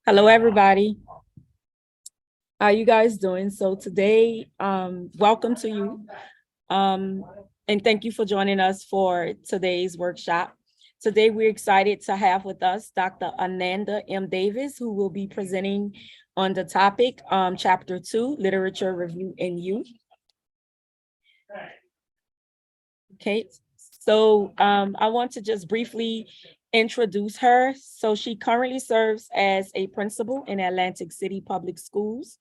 Hello, everybody. How you guys doing? So today, welcome to you. Um, and thank you for joining us for today's workshop. Today, we're excited to have with us Dr. Ananda M. Davis, who will be presenting on the topic, Chapter 2, Literature Review in Youth. Okay, so I want to just briefly introduce her. So she currently serves as a principal in Atlantic City Public Schools.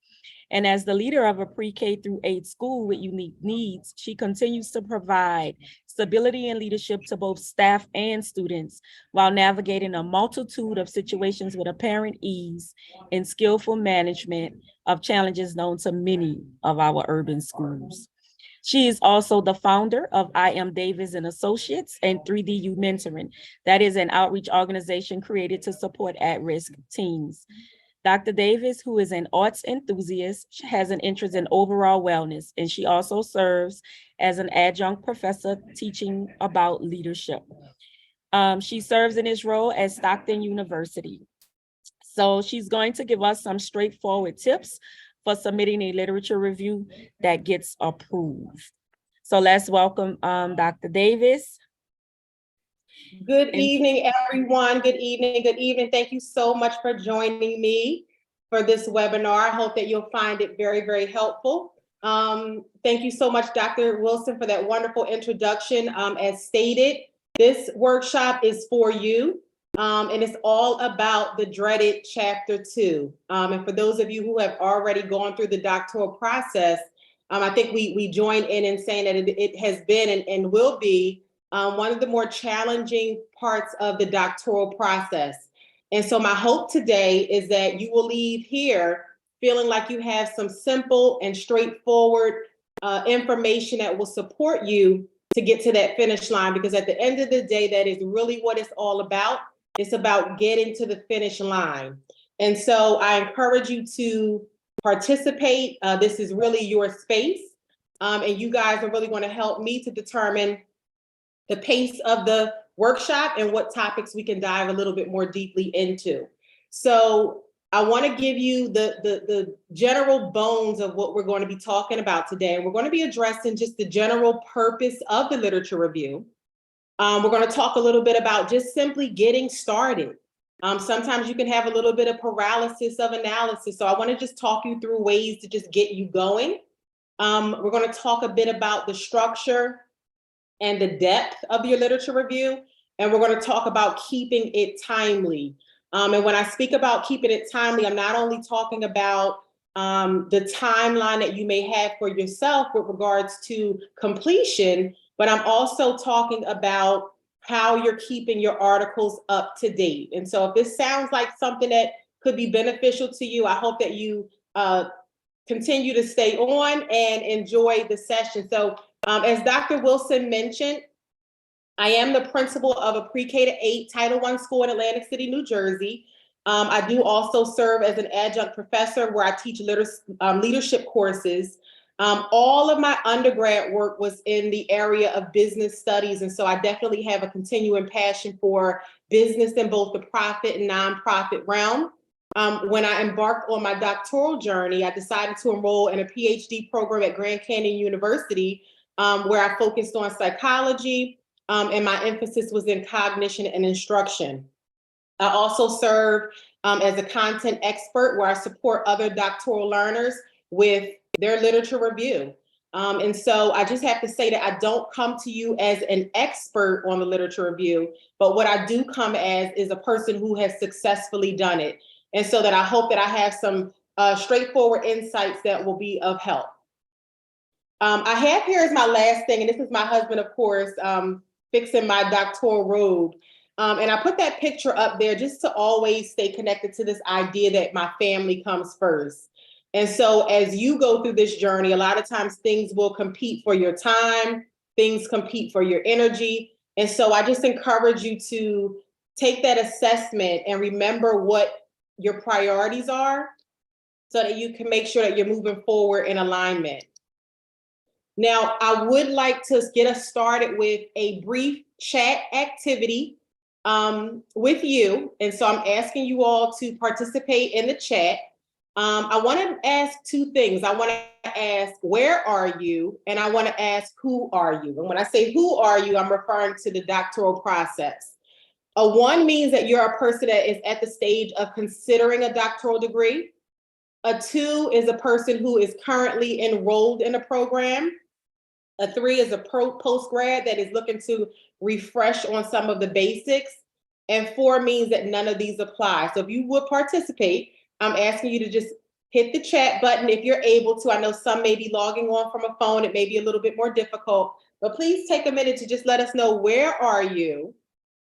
And as the leader of a pre-K through 8 school with unique needs, she continues to provide stability and leadership to both staff and students while navigating a multitude of situations with apparent ease and skillful management of challenges known to many of our urban schools. She is also the founder of I Am Davis and Associates and 3DU Mentoring. That is an outreach organization created to support at-risk teens. Dr. Davis, who is an arts enthusiast, has an interest in overall wellness, and she also serves as an adjunct professor teaching about leadership. She serves in this role at Stockton University. So she's going to give us some straightforward tips for submitting a literature review that gets approved. So let's welcome Dr. Davis. Good evening, everyone. Good evening. Good evening. Thank you so much for joining me for this webinar. I hope that you'll find it very, very helpful. Thank you so much, Dr. Wilson, for that wonderful introduction. As stated, this workshop is for you, and it's all about the dreaded Chapter 2. And for those of you who have already gone through the doctoral process, I think we join in saying that it has been and will be one of the more challenging parts of the doctoral process. And so my hope today is that you will leave here feeling like you have some simple and straightforward information that will support you to get to that finish line, because at the end of the day, that is really what it's all about. It's about getting to the finish line. And so I encourage you to participate. This is really your space. And you guys are really going to help me to determine the pace of the workshop and what topics we can dive a little bit more deeply into. So I want to give you the general bones of what we're going to be talking about today. We're going to be addressing just the general purpose of the literature review. We're going to talk a little bit about just simply getting started. Sometimes you can have a little bit of paralysis of analysis. So I want to just talk you through ways to just get you going. We're going to talk a bit about the structure and the depth of your literature review. And we're going to talk about keeping it timely. And when I speak about keeping it timely, I'm not only talking about the timeline that you may have for yourself with regards to completion, but I'm also talking about how you're keeping your articles up to date. And so if this sounds like something that could be beneficial to you, I hope that you continue to stay on and enjoy the session. So as Dr. Wilson mentioned, I am the principal of a pre-K to 8 Title I school in Atlantic City, New Jersey. I do also serve as an adjunct professor where I teach leadership courses. All of my undergrad work was in the area of business studies. And so I definitely have a continuing passion for business in both the profit and nonprofit realm. When I embarked on my doctoral journey, I decided to enroll in a PhD program at Grand Canyon University, where I focused on psychology, and my emphasis was in cognition and instruction. I also serve as a content expert where I support other doctoral learners with their literature review. And so I just have to say that I don't come to you as an expert on the literature review, but what I do come as is a person who has successfully done it. And so that I hope that I have some straightforward insights that will be of help. I have here as my last thing, and this is my husband, of course, fixing my doctoral robe. And I put that picture up there just to always stay connected to this idea that my family comes first. And so as you go through this journey, a lot of times things will compete for your time, things compete for your energy. And so I just encourage you to take that assessment and remember what your priorities are so that you can make sure that you're moving forward in alignment. Now, I would like to get us started with a brief chat activity with you. And so I'm asking you all to participate in the chat. I want to ask two things. I want to ask, where are you? And I want to ask, who are you? And when I say who are you, I'm referring to the doctoral process. A 1 means that you're a person that is at the stage of considering a doctoral degree. A 2 is a person who is currently enrolled in a program. A 3 is a post-grad that is looking to refresh on some of the basics. And 4 means that none of these apply. So if you would participate, I'm asking you to just hit the chat button if you're able to. I know some may be logging on from a phone. It may be a little bit more difficult, but please take a minute to just let us know, where are you?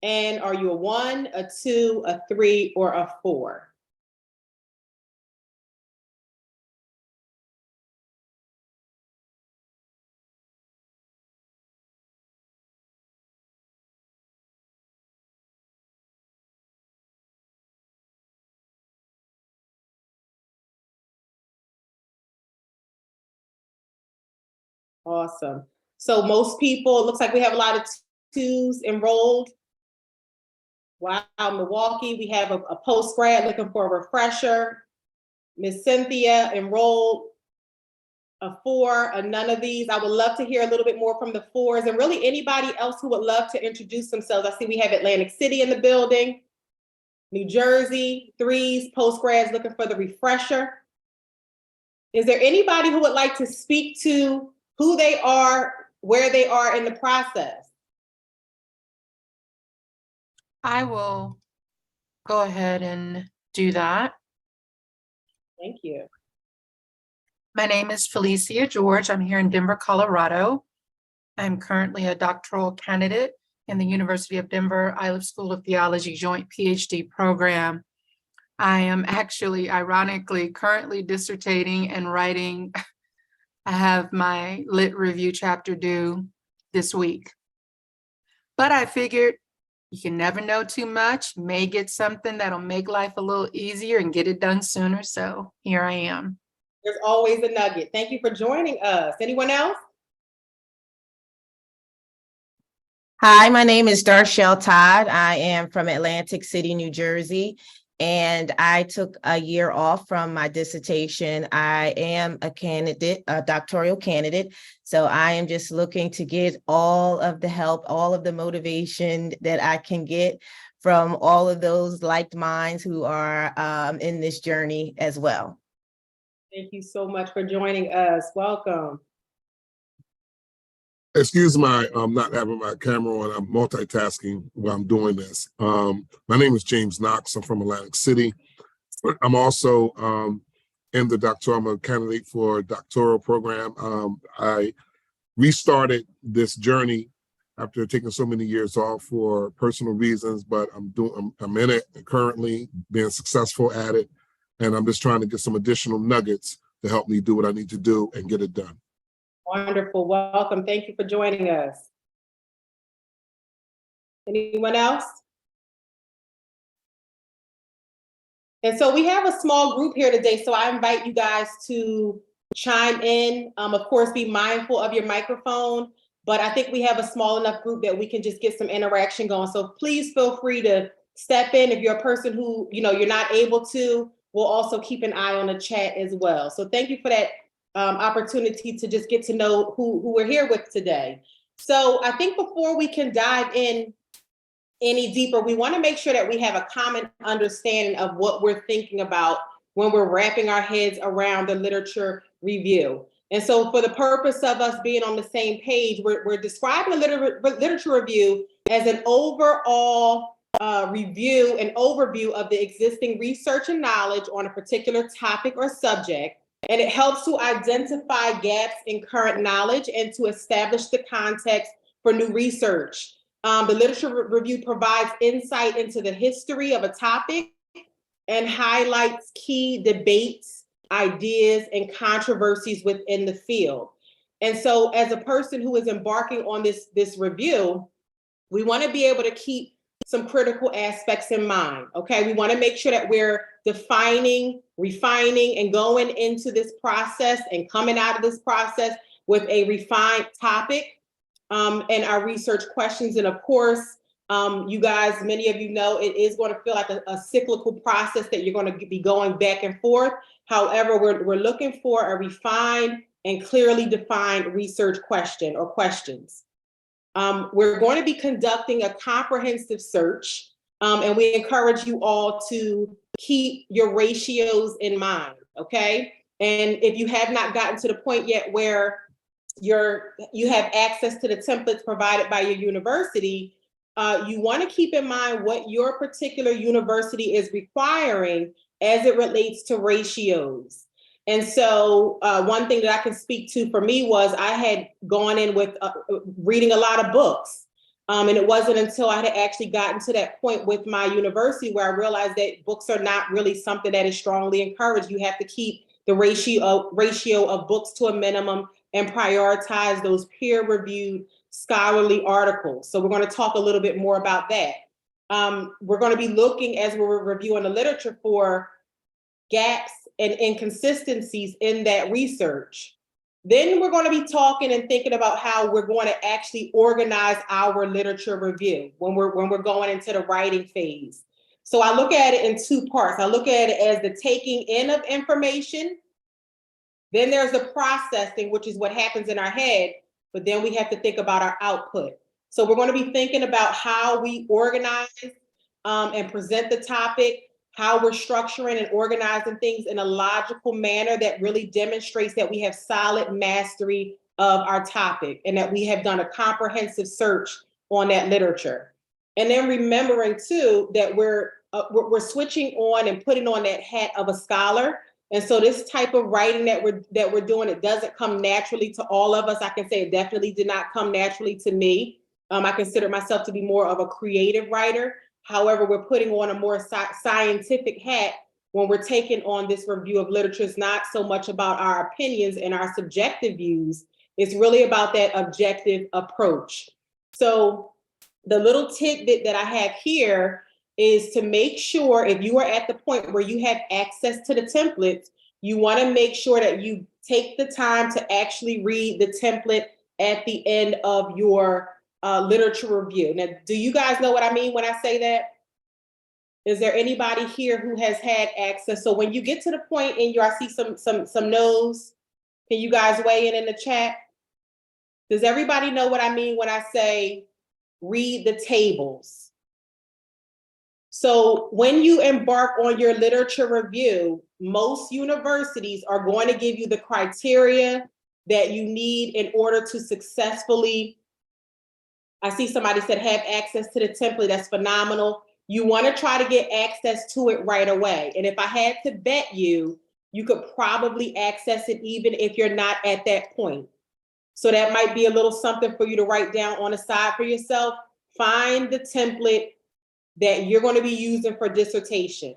And are you a 1, a 2, a 3, or a 4? Awesome. So most people, it looks like we have a lot of 2s enrolled. Wow, Milwaukee, we have a post-grad looking for a refresher. Miss Cynthia enrolled, a 4, a none of these. I would love to hear a little bit more from the 4s, and really anybody else who would love to introduce themselves. I see we have Atlantic City in the building, New Jersey, 3s, post-grads looking for the refresher. Is there anybody who would like to speak to who they are, where they are in the process? I will go ahead and do that. Thank you. My name is Felicia George. I'm here in Denver, Colorado. I'm currently a doctoral candidate in the University of Denver Iliff School of Theology Joint PhD program. I am actually, ironically, currently dissertating and writing. I have my lit review chapter due this week. But I figured you can never know too much, may get something that'll make life a little easier and get it done sooner. So here I am. There's always a nugget. Thank you for joining us. Anyone else? Hi, my name is Darshell Todd. I am from Atlantic City, New Jersey, and I took a year off from my dissertation. I am a candidate, a doctoral candidate, so I am just looking to get all of the help, all of the motivation that I can get from all of those like minds who are in this journey as well. Thank you so much for joining us. Welcome. Excuse my not having my camera on. I'm multitasking while I'm doing this. My name is James Knox. I'm from Atlantic City. I'm also in the doctoral. I'm a candidate for a doctoral program. I restarted this journey after taking so many years off for personal reasons, but I'm in it currently, being successful at it, and I'm just trying to get some additional nuggets to help me do what I need to do and get it done. Wonderful. Welcome. Thank you for joining us. Anyone else? And so we have a small group here today, so I invite you guys to chime in. Of course, be mindful of your microphone, but I think we have a small enough group that we can just get some interaction going. So please feel free to step in. If you're a person who, you're not able to, we'll also keep an eye on the chat as well. So thank you for that opportunity to just get to know who we're here with today. So I think before we can dive in any deeper, we want to make sure that we have a common understanding of what we're thinking about when we're wrapping our heads around the literature review. And so for the purpose of us being on the same page, we're describing a literature review as an overall review and overview of the existing research and knowledge on a particular topic or subject. And it helps to identify gaps in current knowledge and to establish the context for new research. The literature review provides insight into the history of a topic and highlights key debates, ideas, and controversies within the field. And so as a person who is embarking on this review, we want to be able to keep some critical aspects in mind, okay? We want to make sure that we're defining, refining, and going into this process and coming out of this process with a refined topic and our research questions. And of course, You guys, many of you know, it is going to feel like a cyclical process that you're going to be going back and forth. However, we're looking for a refined and clearly defined research question or questions. We're going to be conducting a comprehensive search, and we encourage you all to keep your ratios in mind, okay? And if you have not gotten to the point yet where you have access to the templates provided by your university, you want to keep in mind what your particular university is requiring as it relates to ratios. And so one thing that I can speak to for me was I had gone in with reading a lot of books. And it wasn't until I had actually gotten to that point with my university where I realized that books are not really something that is strongly encouraged. You have to keep the ratio of books to a minimum and prioritize those peer-reviewed scholarly articles. So we're going to talk a little bit more about that. We're going to be looking, as we're reviewing the literature, for gaps and inconsistencies in that research. Then we're going to be talking and thinking about how we're going to actually organize our literature review when we're going into the writing phase. So I look at it in two parts. I look at it as the taking in of information. Then there's the processing, which is what happens in our head, but then we have to think about our output. So we're going to be thinking about how we organize and present the topic, how we're structuring and organizing things in a logical manner that really demonstrates that we have solid mastery of our topic and that we have done a comprehensive search on that literature. And then remembering too that we're switching on and putting on that hat of a scholar. And so this type of writing that we're doing, it doesn't come naturally to all of us. I can say it definitely did not come naturally to me. I consider myself to be more of a creative writer. However, we're putting on a more scientific hat when we're taking on this review of literature. It's not so much about our opinions and our subjective views. It's really about that objective approach. So the little tidbit that I have here is to make sure if you are at the point where you have access to the templates, you want to make sure that you take the time to actually read the template at the end of your literature review. Now, do you guys know what I mean when I say that? Is there anybody here who has had access? So when you get to the point in your, I see some no's. Can you guys weigh in the chat? Does everybody know what I mean when I say read the tables? So when you embark on your literature review, most universities are going to give you the criteria that you need in order to successfully, I see somebody said have access to the template. That's phenomenal. You want to try to get access to it right away. And if I had to bet you, you could probably access it even if you're not at that point. So that might be a little something for you to write down on the side for yourself. Find the template that you're going to be using for dissertation,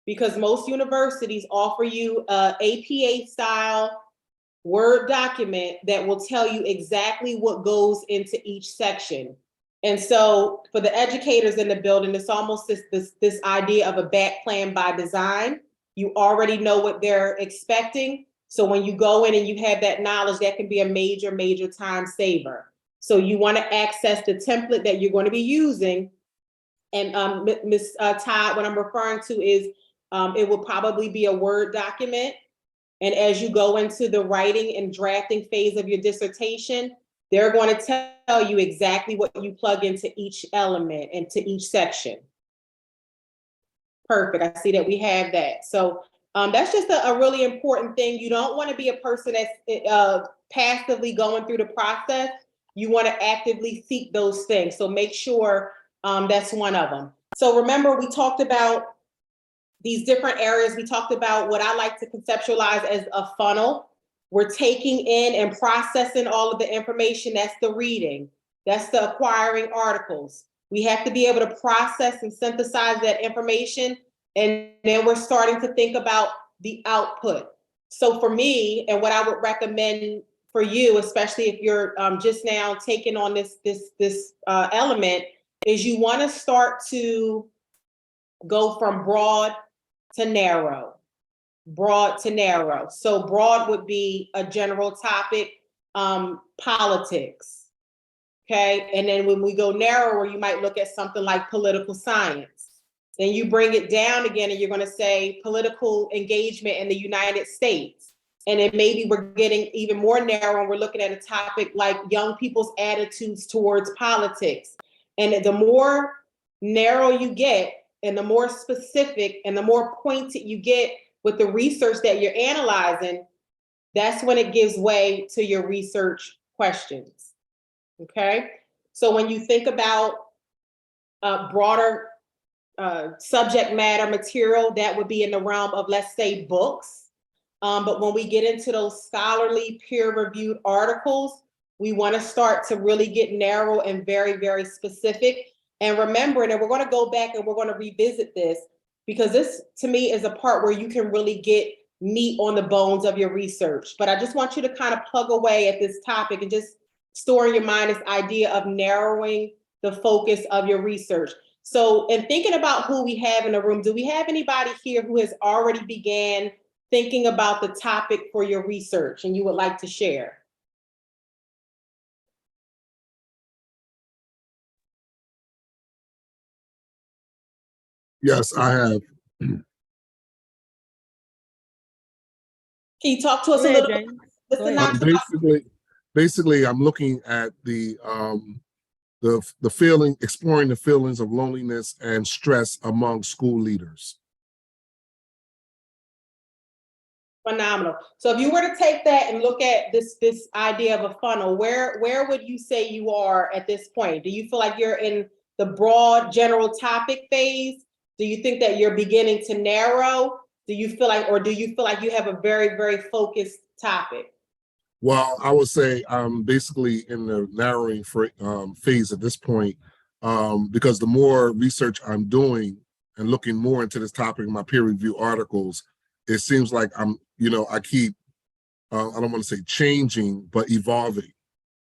because most universities offer you a APA style Word document that will tell you exactly what goes into each section. And so for the educators in the building, it's almost this idea of a back plan by design. You already know what they're expecting. So when you go in and you have that knowledge, that can be a major, major time saver. So you want to access the template that you're going to be using. And Ms. Todd, what I'm referring to is it will probably be a Word document. And as you go into the writing and drafting phase of your dissertation, they're going to tell you exactly what you plug into each element and to each section. Perfect. I see that we have that. So that's just a really important thing. You don't want to be a person that's passively going through the process. You want to actively seek those things. So make sure that's one of them. So remember, we talked about these different areas. We talked about what I like to conceptualize as a funnel. We're taking in and processing all of the information. That's the reading. That's the acquiring articles. We have to be able to process and synthesize that information. And then we're starting to think about the output. So for me, and what I would recommend for you, especially if you're just now taking on this element, is you want to start to go from broad to narrow. Broad to narrow. So broad would be a general topic, politics, Okay, and then when we go narrower, you might look at something like political science. Then you bring it down again and you're going to say political engagement in the United States. And then maybe we're getting even more narrow and we're looking at a topic like young people's attitudes towards politics. And the more narrow you get and the more specific and the more pointed you get with the research that you're analyzing, that's when it gives way to your research questions. Okay, so when you think about broader subject matter material, that would be in the realm of, let's say, books. But when we get into those scholarly peer-reviewed articles, we want to start to really get narrow and very, very specific. And remember, and we're going to go back and we're going to revisit this, because this, to me, is a part where you can really get meat on the bones of your research. But I just want you to kind of plug away at this topic and just store in your mind this idea of narrowing the focus of your research. So in thinking about who we have in the room, do we have anybody here who has already began thinking about the topic for your research and you would like to share? Yes, I have. Can you talk to us Go a ahead, little bit? James. The Go ahead. synopsis? Basically, I'm looking at the feeling, exploring the feelings of loneliness and stress among school leaders. Phenomenal. So if you were to take that and look at this idea of a funnel, where would you say you are at this point? Do you feel like you're in the broad general topic phase? Do you think that you're beginning to narrow? Do you feel like you have a very, very focused topic? Well, I would say I'm basically in the narrowing phase at this point, because the more research I'm doing and looking more into this topic in my peer review articles, it seems like I keep, I don't want to say changing, but evolving.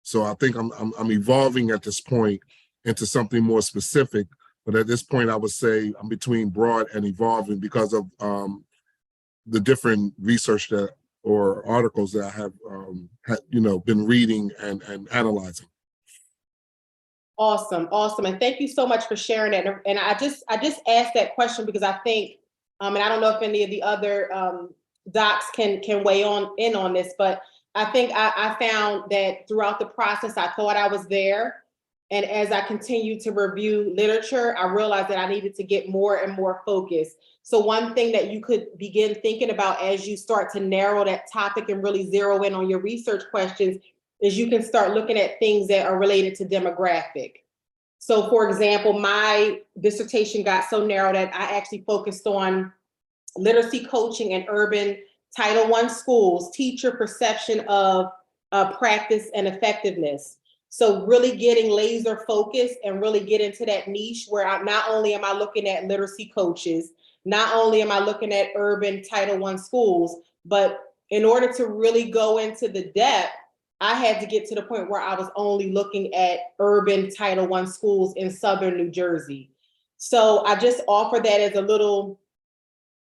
So I think I'm evolving at this point into something more specific. But at this point, I would say I'm between broad and evolving because of the different research or articles that I have, been reading and analyzing. Awesome, awesome, and thank you so much for sharing that. And I just asked that question because I think, and I don't know if any of the other docs can weigh in on this, but I think I found that throughout the process, I thought I was there. And as I continued to review literature, I realized that I needed to get more and more focused. So one thing that you could begin thinking about as you start to narrow that topic and really zero in on your research questions is you can start looking at things that are related to demographic. So for example, my dissertation got so narrow that I actually focused on literacy coaching in urban Title I schools, teacher perception of practice and effectiveness. So really getting laser focused and really get into that niche where not only am I looking at literacy coaches, not only am I looking at urban Title I schools, but in order to really go into the depth, I had to get to the point where I was only looking at urban Title I schools in Southern New Jersey. So I just offer that as a little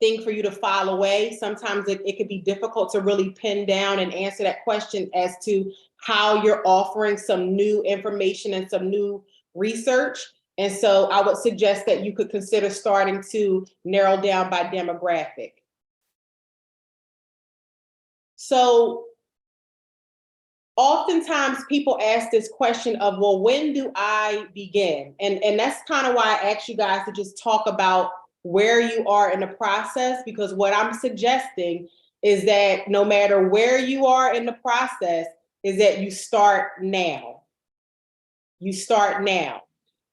thing for you to file away. Sometimes it could be difficult to really pin down and answer that question as to how you're offering some new information and some new research. And so I would suggest that you could consider starting to narrow down by demographic. So oftentimes people ask this question of, well, when do I begin? And that's kind of why I asked you guys to just talk about where you are in the process, because what I'm suggesting is that no matter where you are in the process, is that you start now. You start now.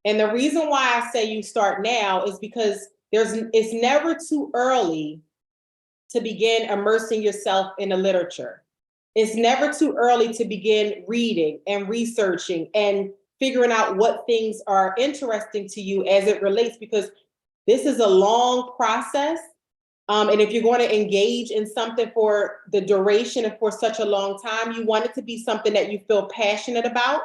And the reason why I say you start now is because it's never too early to begin immersing yourself in the literature. It's never too early to begin reading and researching and figuring out what things are interesting to you as it relates, because this is a long process. And if you're going to engage in something for the duration and for such a long time, you want it to be something that you feel passionate about.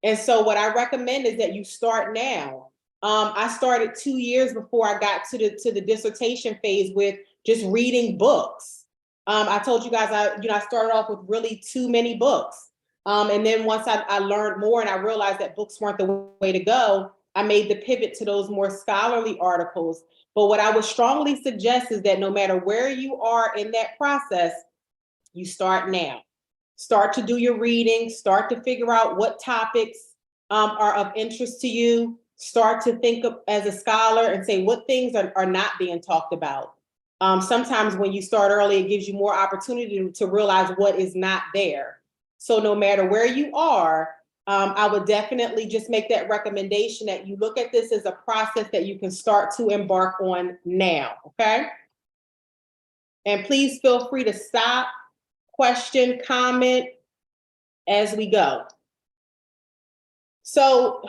And so what I recommend is that you start now. I started 2 years before I got to the dissertation phase with just reading books. I told you guys, I started off with really too many books. And then once I learned more and I realized that books weren't the way to go, I made the pivot to those more scholarly articles. But what I would strongly suggest is that no matter where you are in that process, you start now. Start to do your reading, start to figure out what topics are of interest to you. Start to think of, as a scholar, and say what things are not being talked about. Sometimes when you start early, it gives you more opportunity to realize what is not there. So no matter where you are, I would definitely just make that recommendation that you look at this as a process that you can start to embark on now, okay? And please feel free to stop, question, comment as we go. So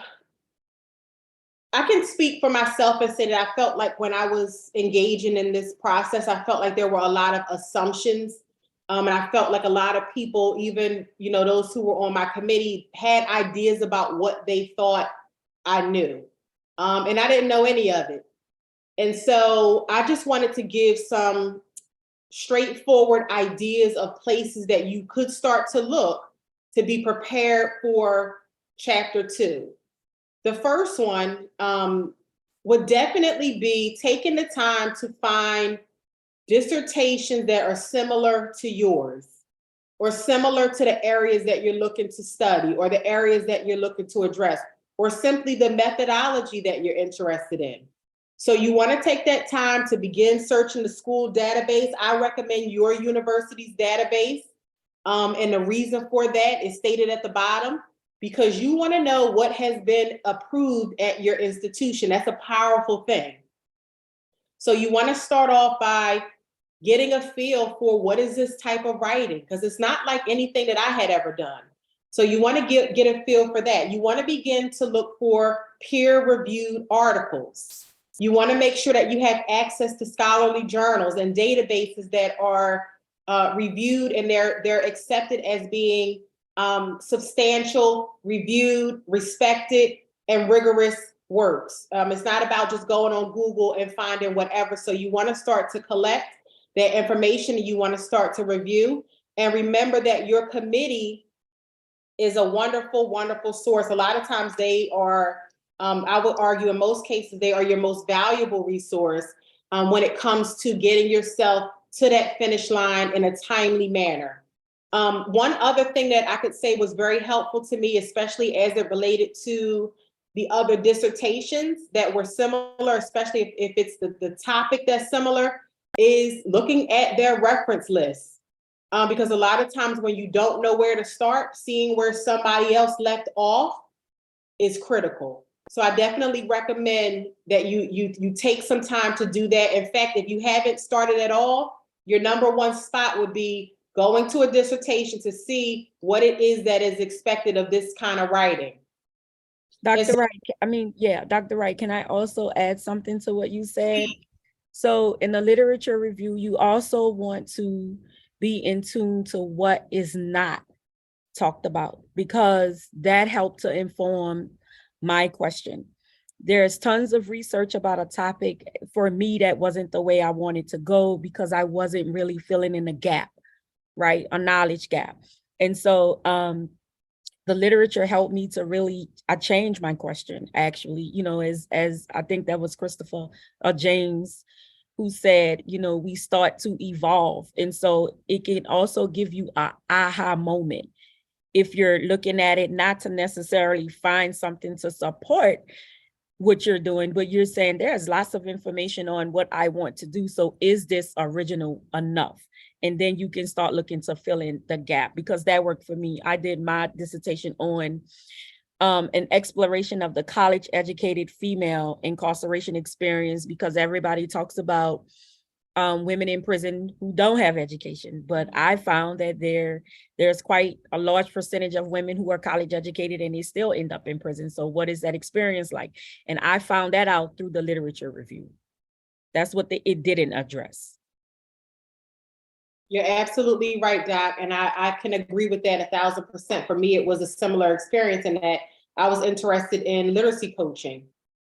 I can speak for myself and say that I felt like when I was engaging in this process, I felt like there were a lot of assumptions. And I felt like a lot of people, even, those who were on my committee, had ideas about what they thought I knew. And I didn't know any of it. And so I just wanted to give some straightforward ideas of places that you could start to look to be prepared for chapter 2. The first one would definitely be taking the time to find dissertations that are similar to yours, or similar to the areas that you're looking to study, or the areas that you're looking to address, or simply the methodology that you're interested in. So you want to take that time to begin searching the school database. I recommend your university's database. And the reason for that is stated at the bottom, because you want to know what has been approved at your institution. That's a powerful thing. So you want to start off by getting a feel for what is this type of writing, because it's not like anything that I had ever done. So you want to get a feel for that. You want to begin to look for peer-reviewed articles. You want to make sure that you have access to scholarly journals and databases that are reviewed, and they're accepted as being substantial, reviewed, respected, and rigorous works. It's not about just going on Google and finding whatever. So you want to start to collect that information, and you want to start to review. And remember that your committee is a wonderful, wonderful source. A lot of times they are, I would argue in most cases, they are your most valuable resource when it comes to getting yourself to that finish line in a timely manner. One other thing that I could say was very helpful to me, especially as it related to the other dissertations that were similar, especially if it's the topic that's similar, is looking at their reference lists. Because a lot of times when you don't know where to start, seeing where somebody else left off is critical. So I definitely recommend that you take some time to do that. In fact, if you haven't started at all, your number one spot would be going to a dissertation to see what it is that is expected of this kind of writing. Dr. Wright, Dr. Wright, can I also add something to what you said? So in the literature review, you also want to be in tune to what is not talked about, because that helped to inform my question. There's tons of research about a topic. For me, that wasn't the way I wanted to go, because I wasn't really filling in a gap, right? A knowledge gap. And so the literature helped me to I changed my question, actually, as I think that was Christopher James who said, we start to evolve. And so it can also give you an aha moment if you're looking at it, not to necessarily find something to support what you're doing, but you're saying there's lots of information on what I want to do. So is this original enough? And then you can start looking to fill in the gap, because that worked for me. I did my dissertation on an exploration of the college-educated female incarceration experience, because everybody talks about women in prison who don't have education. But I found that there's quite a large percentage of women who are college educated and they still end up in prison. So what is that experience like? And I found that out through the literature review. That's what it didn't address. You're absolutely right, Doc. And I can agree with that 1,000%. For me, it was a similar experience in that I was interested in literacy coaching.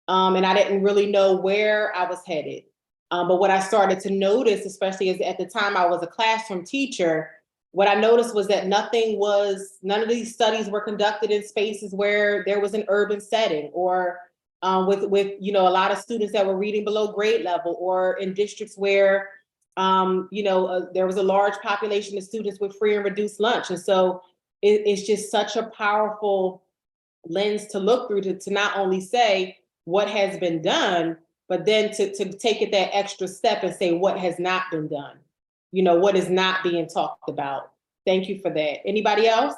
And I didn't really know where I was headed. But what I started to notice, especially as at the time I was a classroom teacher, what I noticed was that none of these studies were conducted in spaces where there was an urban setting, or with a lot of students that were reading below grade level, or in districts where there was a large population of students with free and reduced lunch. And so it's just such a powerful lens to look through to not only say what has been done, but then to take it that extra step and say what has not been done, what is not being talked about. Thank you for that. Anybody else?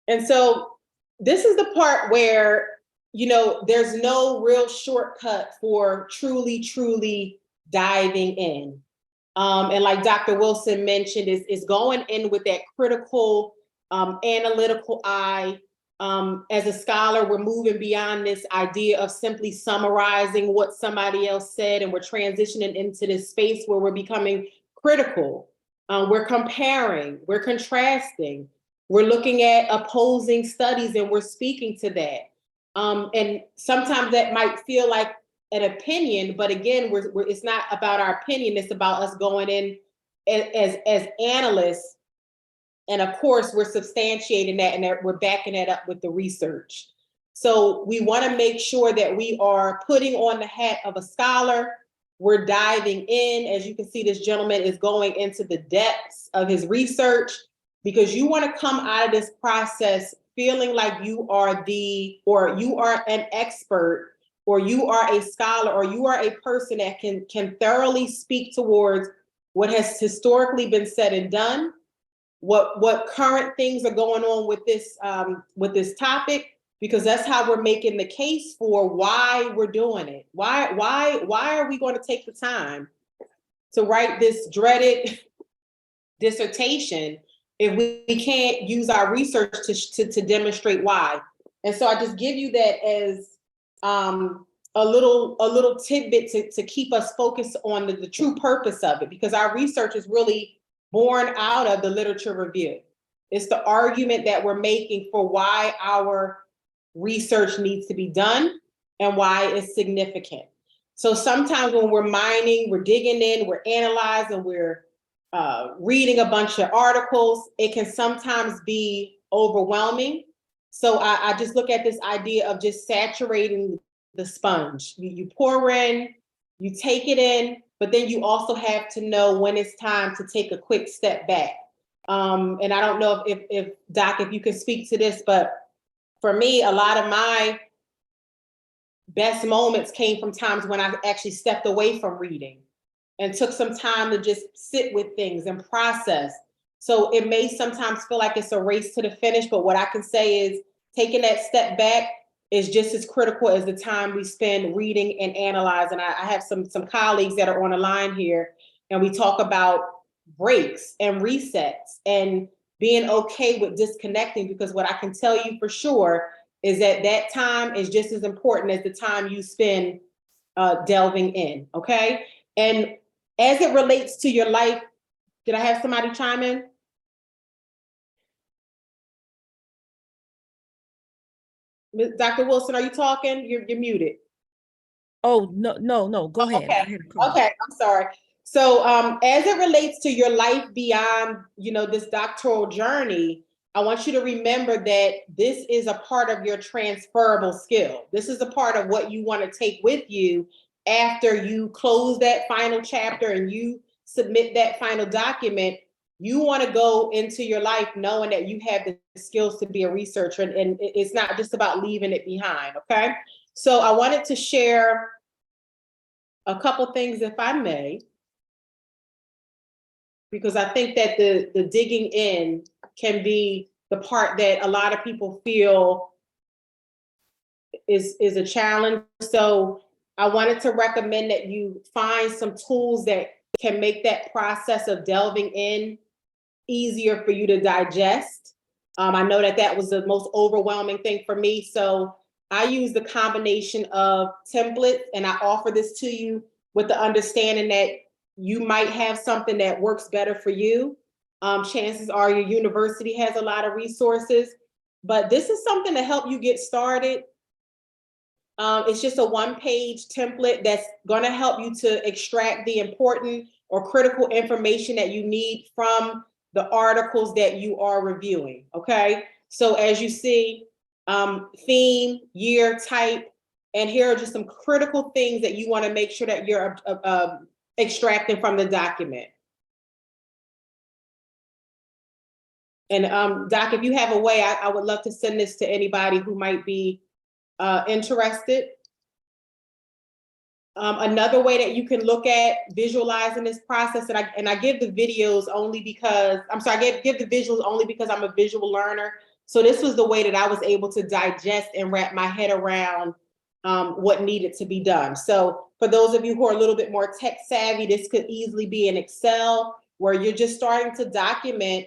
And so this is the part where, there's no real shortcut for truly diving in. And like Dr. Wilson mentioned, is going in with that critical, analytical eye. As a scholar, we're moving beyond this idea of simply summarizing what somebody else said, and we're transitioning into this space where we're becoming critical. We're comparing, we're contrasting, we're looking at opposing studies, and we're speaking to that. And sometimes that might feel like an opinion, but again, it's not about our opinion, it's about us going in as analysts. And of course, we're substantiating that, and that we're backing that up with the research. So we want to make sure that we are putting on the hat of a scholar. We're diving in. As you can see, this gentleman is going into the depths of his research, because you want to come out of this process feeling like you are an expert, or you are a scholar, or you are a person that can thoroughly speak towards what has historically been said and done, what current things are going on with this topic, because that's how we're making the case for why we're doing it. Why are we going to take the time to write this dreaded dissertation if we can't use our research to demonstrate why? And so I just give you that as a little tidbit to keep us focused on the true purpose of it, because our research is really born out of the literature review. It's the argument that we're making for why our research needs to be done and why it's significant. So sometimes when we're mining, we're digging in, we're analyzing, we're reading a bunch of articles, it can sometimes be overwhelming. So I just look at this idea of just saturating the sponge. You pour in, you take it in, but then you also have to know when it's time to take a quick step back. And I don't know if Doc, if you can speak to this, but for me, a lot of my best moments came from times when I actually stepped away from reading and took some time to just sit with things and process. So it may sometimes feel like it's a race to the finish, but what I can say is taking that step back is just as critical as the time we spend reading and analyzing. I have some colleagues that are on the line here, and we talk about breaks and resets and being okay with disconnecting, because what I can tell you for sure is that time is just as important as the time you spend delving in, okay? And as it relates to your life, did I have somebody chime in? Dr. Wilson, are you talking? You're muted. Oh, no, go ahead. Okay. I had a call. Okay, I'm sorry. So as it relates to your life beyond, this doctoral journey, I want you to remember that this is a part of your transferable skill. This is a part of what you want to take with you after you close that final chapter and you submit that final document. You want to go into your life knowing that you have the skills to be a researcher, and it's not just about leaving it behind, okay? So I wanted to share a couple things, if I may, because I think that the digging in can be the part that a lot of people feel is a challenge. So I wanted to recommend that you find some tools that can make that process of delving in easier for you to digest. I know that was the most overwhelming thing for me. So I use the combination of templates, and I offer this to you with the understanding that you might have something that works better for you. Chances are your university has a lot of resources, but this is something to help you get started. It's just a one-page template that's gonna help you to extract the important or critical information that you need from the articles that you are reviewing, okay? So as you see, theme, year, type, and here are just some critical things that you wanna make sure that you're extracting from the document. And Doc, if you have a way, I would love to send this to anybody who might be interested. Another way that you can look at visualizing this process, and I give the videos only because, I'm sorry, I give the visuals only because I'm a visual learner. So this was the way that I was able to digest and wrap my head around what needed to be done. So for those of you who are a little bit more tech savvy, this could easily be in Excel where you're just starting to document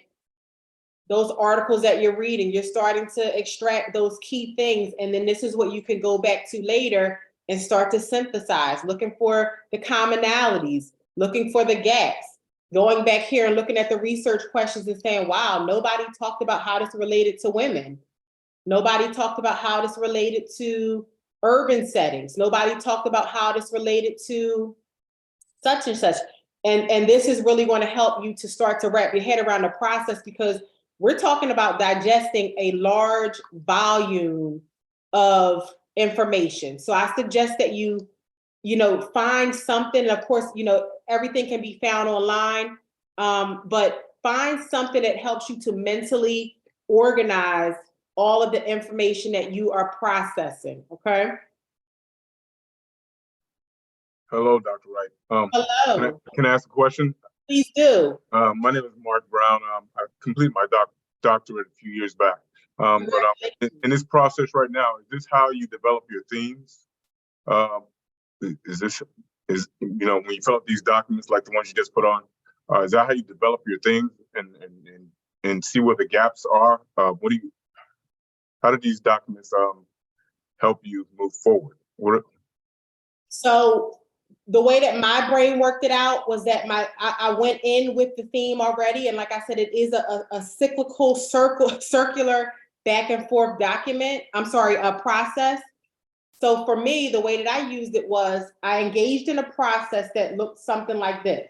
those articles that you're reading. You're starting to extract those key things. And then this is what you can go back to later and start to synthesize, looking for the commonalities, looking for the gaps, going back here and looking at the research questions and saying, wow, nobody talked about how this related to women. Nobody talked about how this related to urban settings. Nobody talked about how this related to such and such. And this is really going to help you to start to wrap your head around the process, because we're talking about digesting a large volume of information. So I suggest that you find something. Of course, everything can be found online, but find something that helps you to mentally organize all of the information that you are processing, okay? Hello, Dr. Wright. Hello. Can I ask a question? Please do. My name is Mark Brown. I completed my doctorate a few years back. But in this process right now, is this how you develop your themes? When you fill out these documents like the ones you just put on, is that how you develop your themes and see where the gaps are? How do these documents help you move forward? So the way that my brain worked it out was that I went in with the theme already. And like I said, it is a cyclical circular back and forth document. A process. So for me, the way that I used it was I engaged in a process that looked something like this.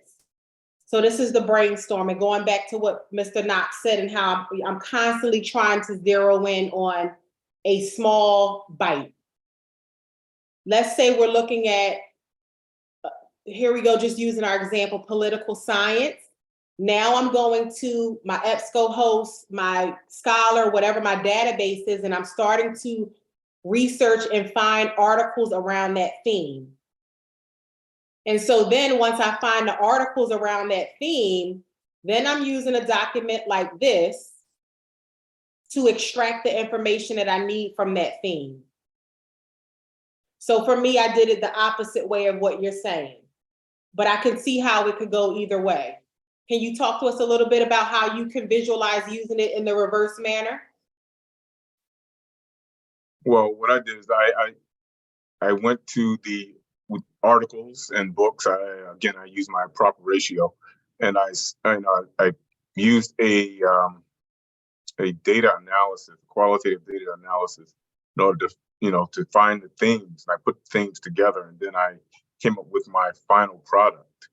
So this is the brainstorming, going back to what Mr. Knox said and how I'm constantly trying to zero in on a small bite. Let's say we're looking at, here we go, just using our example, political science. Now I'm going to my EBSCOhost, my Scholar, whatever my database is, and I'm starting to research and find articles around that theme. And so then once I find the articles around that theme, then I'm using a document like this to extract the information that I need from that theme. So for me, I did it the opposite way of what you're saying, but I can see how it could go either way. Can you talk to us a little bit about how you can visualize using it in the reverse manner? Well, what I did is I went to the articles and books. I used my proper ratio, and I used a data analysis, qualitative data analysis, in order to find the things. And I put things together, and then I came up with my final product.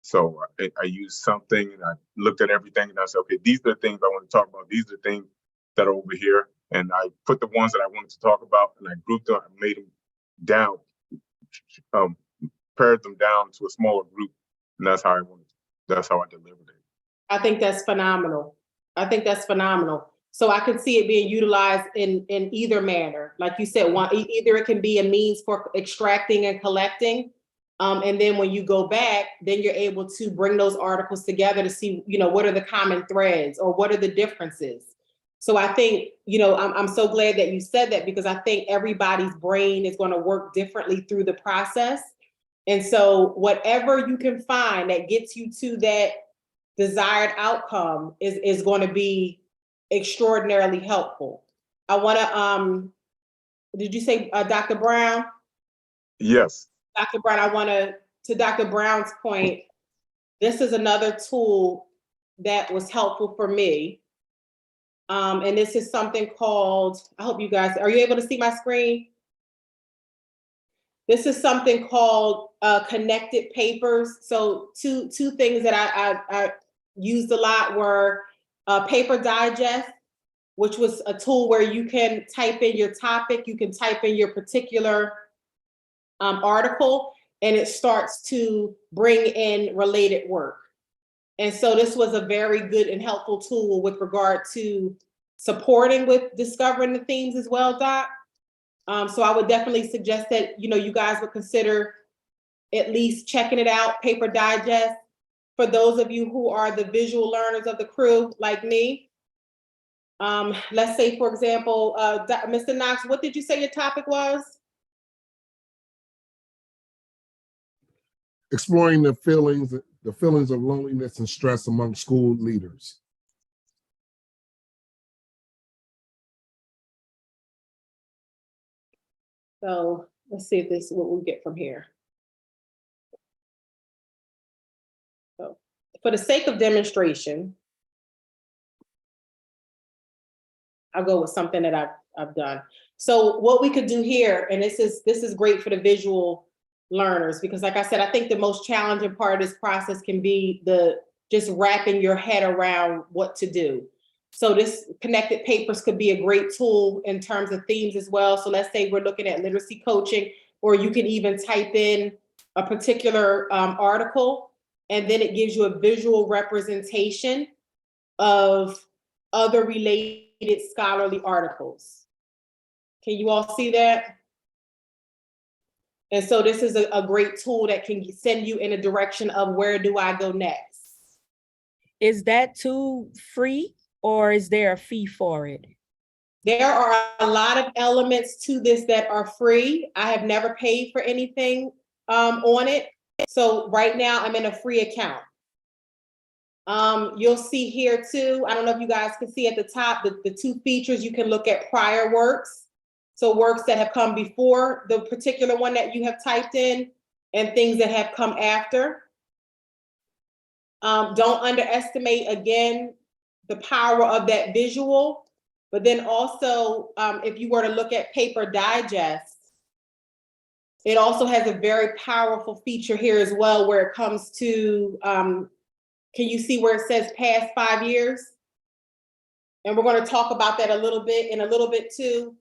So I used something, and I looked at everything, and I said, okay, these are the things I want to talk about. These are the things that are over here. And I put the ones that I wanted to talk about, and I grouped them and made them down, pared them down to a smaller group. And that's how I delivered it. I think that's phenomenal. So I can see it being utilized in either manner. Like you said, either it can be a means for extracting and collecting. And then when you go back, then you're able to bring those articles together to see, what are the common threads or what are the differences. So I think, I'm so glad that you said that, because I think everybody's brain is going to work differently through the process. And so whatever you can find that gets you to that desired outcome is going to be extraordinarily helpful. I want to, did you say Dr. Brown? Yes. Dr. Brown, I want to Dr. Brown's point, this is another tool that was helpful for me. And this is something called, I hope you guys, are you able to see my screen? This is something called connected papers. So two things that I used a lot were Paper Digest, which was a tool where you can type in your topic, you can type in your particular article, and it starts to bring in related work. And so this was a very good and helpful tool with regard to supporting with discovering the themes as well, Doc. So I would definitely suggest that, you guys would consider at least checking it out, Paper Digest. For those of you who are the visual learners of the crew, like me, let's say, for example, Mr. Knox, what did you say your topic was? Exploring the feelings of loneliness and stress among school leaders. So let's see if this is what we get from here. So for the sake of demonstration, I'll go with something that I've done. So what we could do here, and this is great for the visual learners, because like I said, I think the most challenging part of this process can be the just wrapping your head around what to do. So this connected papers could be a great tool in terms of themes as well. So let's say we're looking at literacy coaching, or you can even type in a particular article, and then it gives you a visual representation of other related scholarly articles. Can you all see that? And so this is a great tool that can send you in a direction of where do I go next. Is that tool free or is there a fee for it? There are a lot of elements to this that are free. I have never paid for anything on it. So right now I'm in a free account. You'll see here too, I don't know if you guys can see at the top, the two features. You can look at prior works. So works that have come before the particular one that you have typed in, and things that have come after. Don't underestimate, again, the power of that visual. But then also, if you were to look at Paper Digest, it also has a very powerful feature here as well, where it comes to, can you see where it says past 5 years? And we're going to talk about that in a little bit too,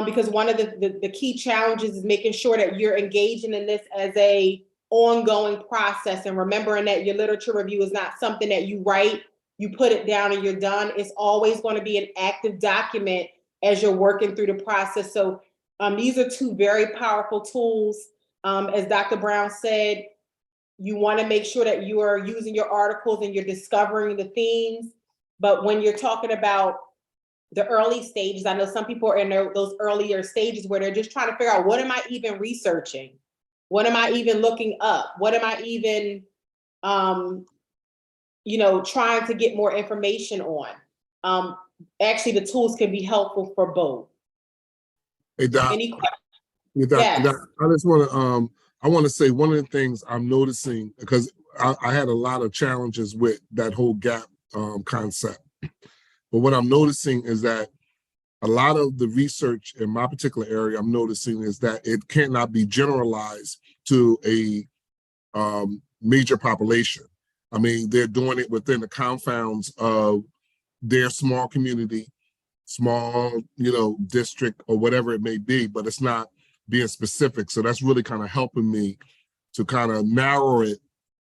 because one of the key challenges is making sure that you're engaging in this as a ongoing process, and remembering that your literature review is not something that you write, you put it down and you're done. It's always going to be an active document as you're working through the process. So these are two very powerful tools. As Dr. Brown said, you want to make sure that you are using your articles and you're discovering the themes. But when you're talking about the early stages, I know some people are in those earlier stages where they're just trying to figure out, what am I even researching? What am I even looking up? What am I even, trying to get more information on? Actually, the tools can be helpful for both. Hey, Doc. Any questions? Doc, Yes. I just want to I want to say one of the things I'm noticing, because I had a lot of challenges with that whole gap concept. But what I'm noticing is that a lot of the research in my particular area, I'm noticing, is that it cannot be generalized to a major population. I mean, they're doing it within the confounds of their small community, small, district, or whatever it may be, but it's not being specific. So that's really kind of helping me to kind of narrow it,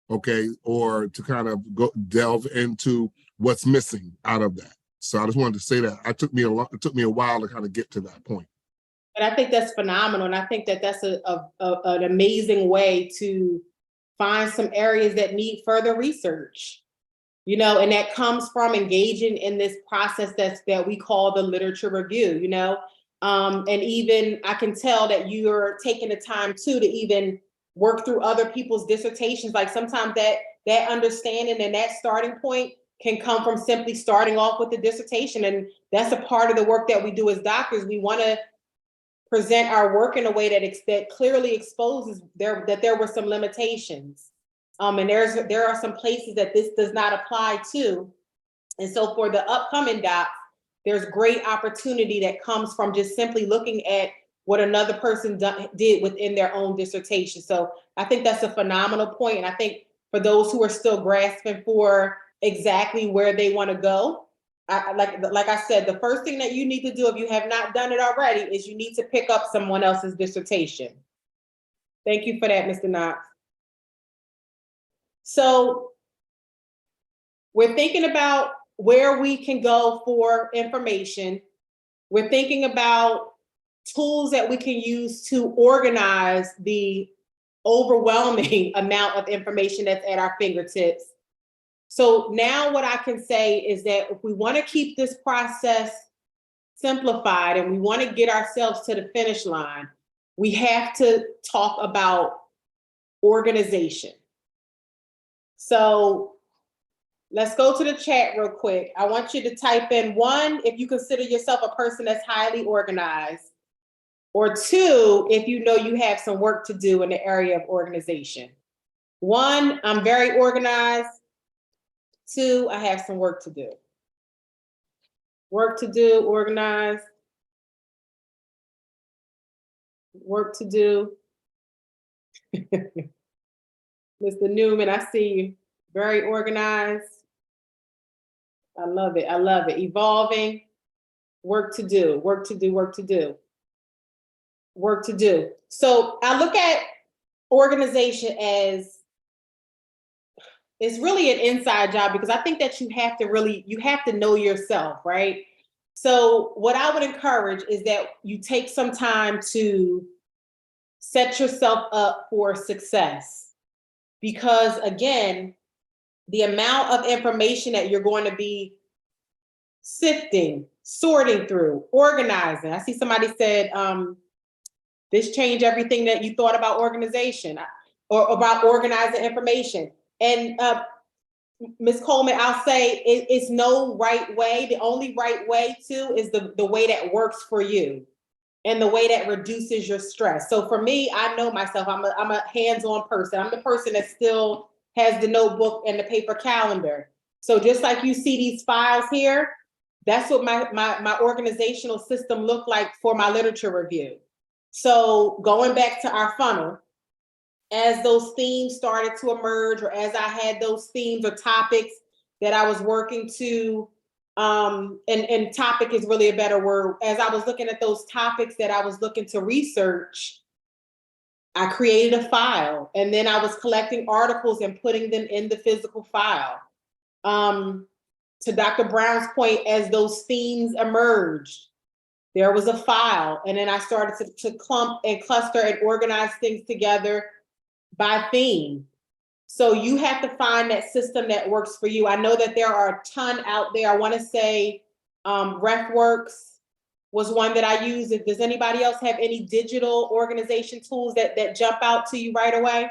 okay, or to kind of delve into what's missing out of that. So I just wanted to say that it took me a while to kind of get to that point. And I think that's phenomenal. And I think that that's an amazing way to find some areas that need further research, and that comes from engaging in this process that we call the literature review, and even I can tell that you're taking the time too to even work through other people's dissertations. Like sometimes that understanding and that starting point can come from simply starting off with the dissertation. And that's a part of the work that we do as doctors. We want to present our work in a way that clearly exposes that there were some limitations. And there are some places that this does not apply to. And so for the upcoming docs, there's great opportunity that comes from just simply looking at what another person did within their own dissertation. So I think that's a phenomenal point. And I think for those who are still grasping for exactly where they want to go, like I said, the first thing that you need to do if you have not done it already is you need to pick up someone else's dissertation. Thank you for that, Mr. Knox. So we're thinking about where we can go for information. We're thinking about tools that we can use to organize the overwhelming amount of information that's at our fingertips. So now what I can say is that if we want to keep this process simplified and we want to get ourselves to the finish line, we have to talk about organization. So let's go to the chat real quick. I want you to type in 1, if you consider yourself a person that's highly organized, or 2, if you know you have some work to do in the area of organization. 1, I'm very organized. 2, I have some work to do. Work to do, organized. Work to do. Mr. Newman, I see you. Very organized. I love it. I love it. Evolving. Work to do. Work to do. Work to do. Work to do. So I look at organization as it's really an inside job, because I think that you have to know yourself, right? So what I would encourage is that you take some time to set yourself up for success, because again, the amount of information that you're going to be sifting, sorting through, organizing. I see somebody said, this changed everything that you thought about organization or about organizing information. And Ms. Coleman, I'll say it's no right way. The only right way too is the way that works for you and the way that reduces your stress. So for me, I know myself, I'm a hands-on person. I'm the person that still has the notebook and the paper calendar. So just like you see these files here, that's what my organizational system looked like for my literature review. So going back to our funnel, as those themes started to emerge, or as I had those themes or topics that I was working to, and topic is really a better word. As I was looking at those topics that I was looking to research, I created a file, and then I was collecting articles and putting them in the physical file. To Dr. Brown's point, as those themes emerged, there was a file, and then I started to clump and cluster and organize things together by theme. So you have to find that system that works for you. I know that there are a ton out there. I want to say RefWorks was one that I used. Does anybody else have any digital organization tools that jump out to you right away?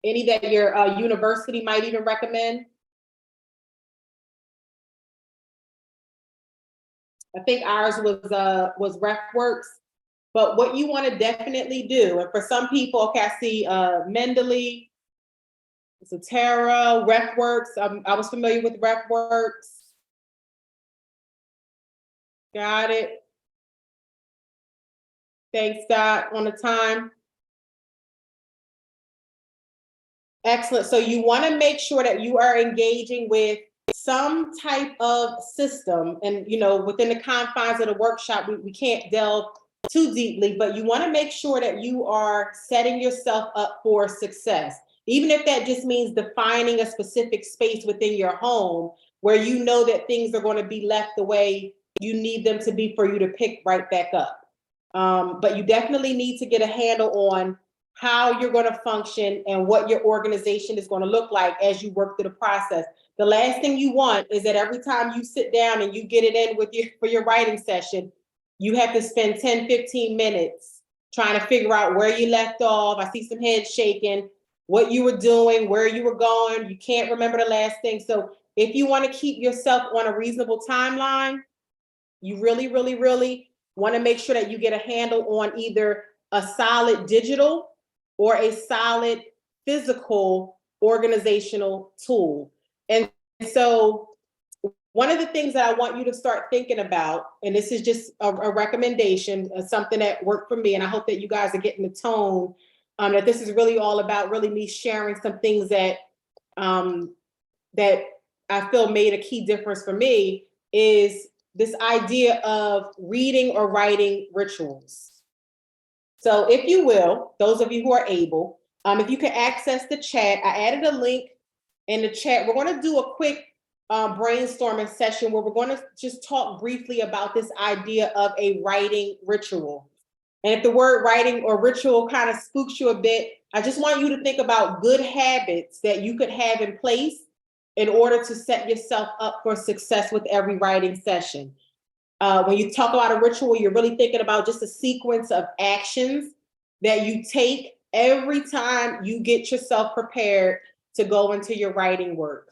Any that your university might even recommend? I think ours was RefWorks. But what you want to definitely do, and for some people, okay, I see Mendeley, Zotero, RefWorks. I was familiar with RefWorks. Got it. Thanks, Dot, on the time. Excellent. So you want to make sure that you are engaging with some type of system, and within the confines of the workshop, we can't delve too deeply, but you want to make sure that you are setting yourself up for success. Even if that just means defining a specific space within your home where you know that things are going to be left the way you need them to be for you to pick right back up. But you definitely need to get a handle on how you're going to function and what your organization is going to look like as you work through the process. The last thing you want is that every time you sit down and you get it in for your writing session, you have to spend 10, 15 minutes trying to figure out where you left off. I see some heads shaking, what you were doing, where you were going. You can't remember the last thing. So if you want to keep yourself on a reasonable timeline, you really, really, really want to make sure that you get a handle on either a solid digital or a solid physical organizational tool. And so one of the things that I want you to start thinking about, and this is just a recommendation, something that worked for me, and I hope that you guys are getting the tone, that this is really all about really me sharing some things that that I feel made a key difference for me, is this idea of reading or writing rituals. So if you will, those of you who are able, if you can access the chat, I added a link in the chat. We're going to do a quick brainstorming session where we're going to just talk briefly about this idea of a writing ritual. And if the word writing or ritual kind of spooks you a bit, I just want you to think about good habits that you could have in place in order to set yourself up for success with every writing session. When you talk about a ritual, you're really thinking about just a sequence of actions that you take every time you get yourself prepared to go into your writing work.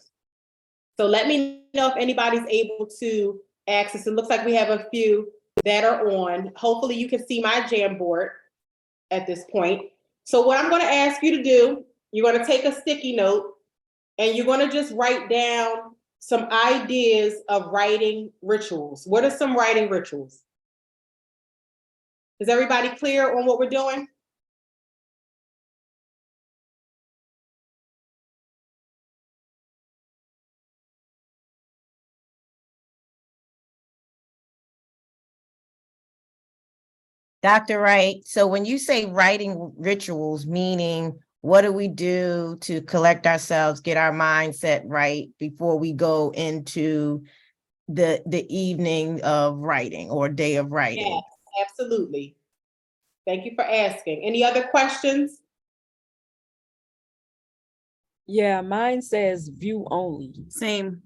So let me know if anybody's able to access. It looks like we have a few that are on. Hopefully you can see my Jamboard at this point. So what I'm going to ask you to do, you're going to take a sticky note and you're going to just write down some ideas of writing rituals. What are some writing rituals? Is everybody clear on what we're doing? Dr. Wright, so when you say writing rituals, meaning what do we do to collect ourselves, get our mindset right before we go into the evening of writing or day of writing? Yes, absolutely. Thank you for asking. Any other questions? Yeah, mine says view only. Same.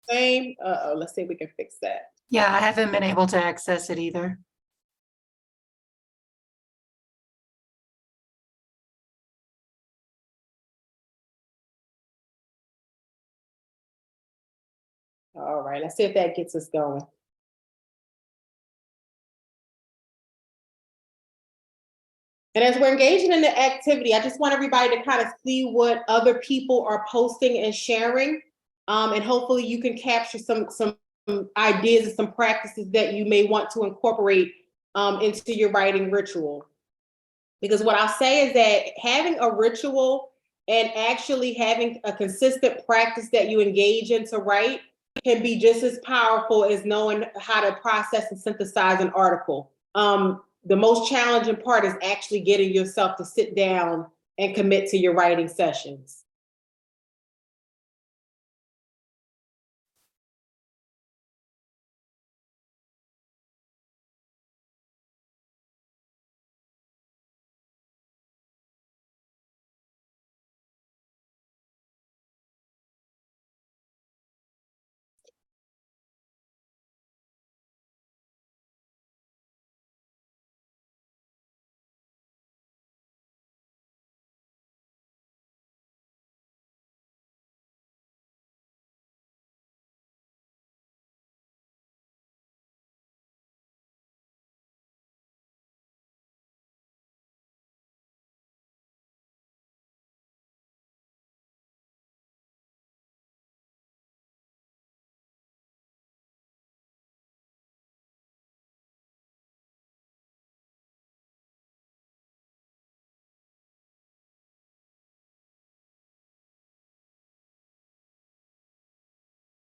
Same? Uh-oh, let's see if we can fix that. Yeah, I haven't been able to access it either. All right, let's see if that gets us going. And as we're engaging in the activity, I just want everybody to kind of see what other people are posting and sharing. And hopefully you can capture some ideas and some practices that you may want to incorporate into your writing ritual. Because what I'll say is that having a ritual and actually having a consistent practice that you engage in to write can be just as powerful as knowing how to process and synthesize an article. The most challenging part is actually getting yourself to sit down and commit to your writing sessions.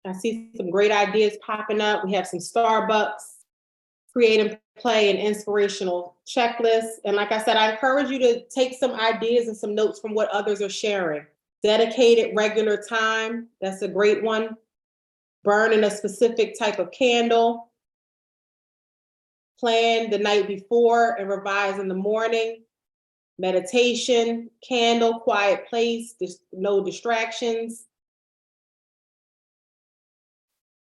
I see some great ideas popping up. We have some Starbucks, create and play, and inspirational checklists. And like I said, I encourage you to take some ideas and some notes from what others are sharing. Dedicated regular time, that's a great one. Burning a specific type of candle. Plan the night before and revise in the morning. Meditation, candle, quiet place, no distractions.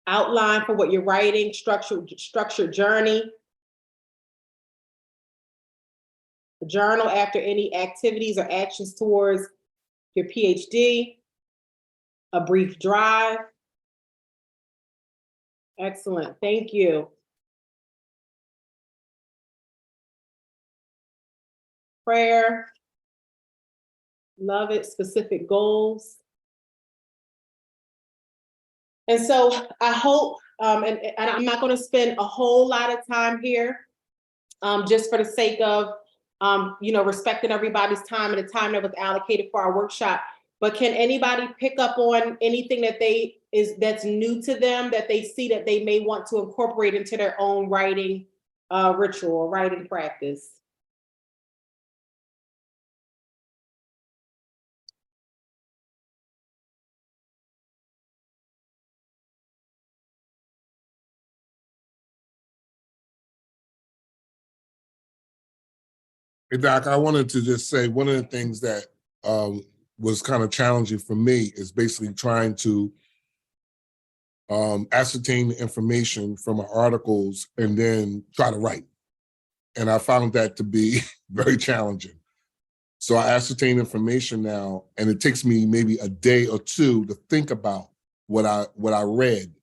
Outline for what you're writing, structured journey. A journal after any activities or actions towards your PhD. A brief drive. Excellent, thank you. Prayer. Love it, specific goals. And so I hope, and I'm not going to spend a whole lot of time here, just for the sake of, respecting everybody's time and the time that was allocated for our workshop. But can anybody pick up on anything that's new to them, that they see that they may want to incorporate into their own writing ritual or writing practice? Hey, Doc, I wanted to just say one of the things that was kind of challenging for me is basically trying to ascertain the information from my articles and then try to write. And I found that to be very challenging. So I ascertain information now, and it takes me maybe a day or two to think about what I read.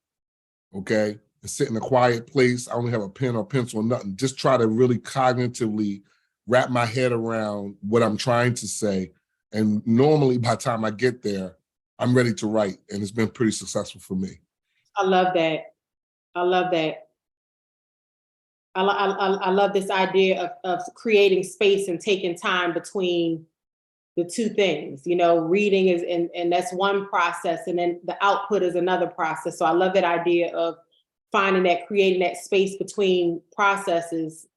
Okay, and sit in a quiet place. I only have a pen or pencil or nothing. Just try to really cognitively wrap my head around what I'm trying to say. And normally by the time I get there, I'm ready to write. And it's been pretty successful for me. I love that. I love that. I love this idea of creating space and taking time between the two things. Reading is, and that's one process, and then the output is another process. So I love that idea of creating that space between processes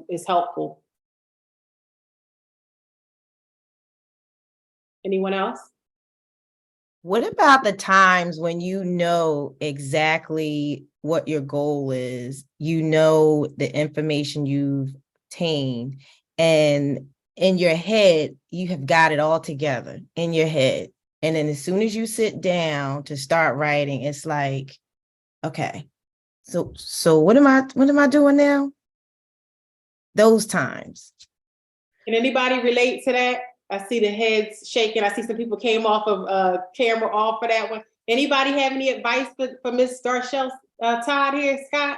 is helpful. Anyone else? What about the times when you know exactly what your goal is, the information you've obtained, and in your head, you have got it all together in your head. And then as soon as you sit down to start writing, it's like, okay, so what am I doing now? Those times. Can anybody relate to that? I see the heads shaking. I see some people came off of camera off for that one. Anybody have any advice for Ms. Darshell Todd here, Scott?